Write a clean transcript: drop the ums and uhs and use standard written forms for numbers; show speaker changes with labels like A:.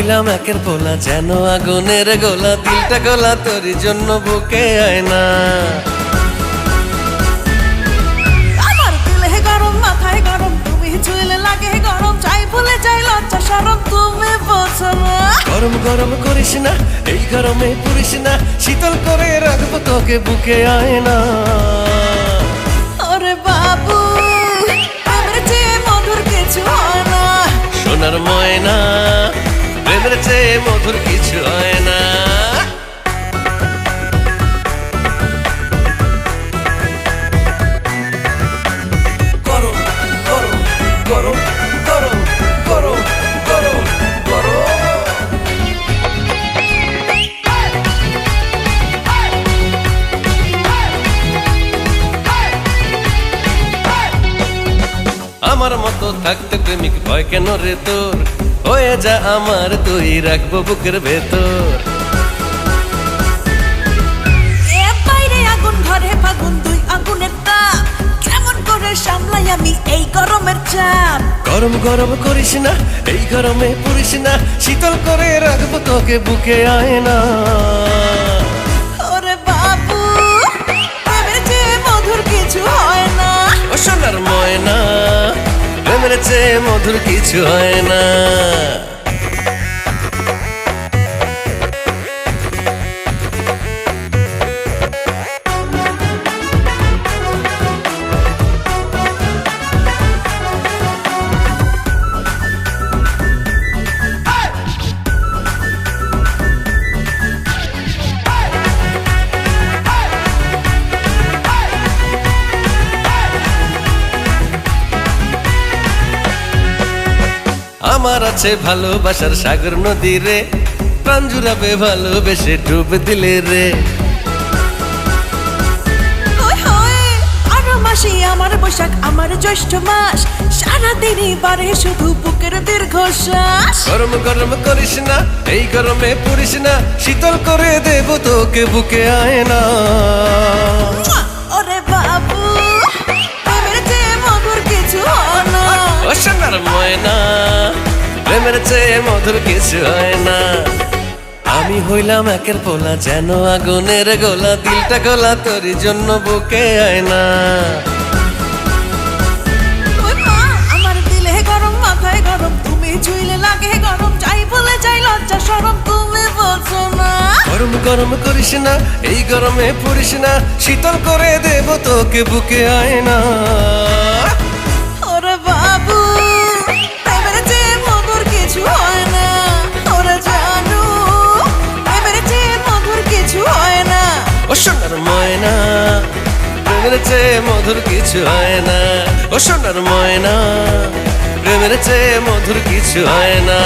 A: হইলাম একের পোলা, যেন আগুনের গোলা, দিলটা গোলা তোরই জন্য বুকে আয় না।
B: আমার দিলে গরম, মাথায় গরম, তুমি ছুঁলে লাগে গরম, চাই ভুলে যাই লজ্জা শরম, তুমি বোঝো না।
A: গরম গরম করিস না, এই গরমে পুরিস না, শীতল করে রাখবো তোকে বুকে আয় না।
B: ওরে বাবু, প্রেমের চেয়ে মধুর কিছু হয় না।
A: সোনার ময়না, প্রেমের চেয়ে মধুর কিছু হয় না। গরম গরম গরম গরম গরম গরম গরম। আমার মতো থাকতে প্রেমিক ভয় কেন রে তোর, হয়ে যা আমার তুই রাখবো বুকের ভেতর।
B: এ বাইরে আগুন, ঘরে ফাগুন, দুই আগুনের তাপ, কেমন করে সামলাই আমি এই গরমের চাপ।
A: গরম গরম করিস না, এই গরমে পুরিস না, শীতল করে রাখবো তোকে বুকে আয় না।
B: ওরে বাবু, প্রেমের চেয়ে মধুর কিছু হয় না।
A: ও সোনার ময়না, প্রেমের চেয়ে মধুর কিছু হয় না। আমার আছে ভালোবাসার সাগর নদী রে, প্রাণ জুড়াবে ভালোবেসে ডুব দিলে রে।
B: ওই হয়, আরো মাসি আমার বৈশাখ, আমার জ্যৈষ্ঠ মাস, সারাদিনই বারে শুধু বুকের দীর্ঘশ্বাস।
A: গরম গরম করিস না, এই গরমে পুরিস না, শীতল করে দেব তোকে বুকে আয় না।
B: ওরে বাবু, প্রেমের চেয়ে মধুর কিছু হয় না।
A: ও সোনার ময়না, প্রেমের চেয়ে মধুর কিছু হয় না। আমি হইলাম একের পোলা, যেন আগুনের গোলা, দিলটা গোলা তোরই জন্য বুকে আয় না।
B: ওই মা, আমার দিলে গরম, মাথায় গরম, তুমি ছুঁলে লাগে গরম, চাই ভুলে যাই লজ্জা শরম, তুমি বোঝো না।
A: গরম গরম করিস না, এই গরমে পুরিস না, শীতল করে দেব তোকে বুকে আয় না।
B: ওরে বাবু, প্রেমের চেয়ে মধুর কিছু হয় না। ওরে জানু, প্রেমের চেয়ে মধুর কিছু হয় না।
A: ও সোনার ময়না, প্রেমের চেয়ে মধুর কিছু হয় না। ও সোনার ময়না, প্রেমের চেয়ে মধুর কিছু হয় না।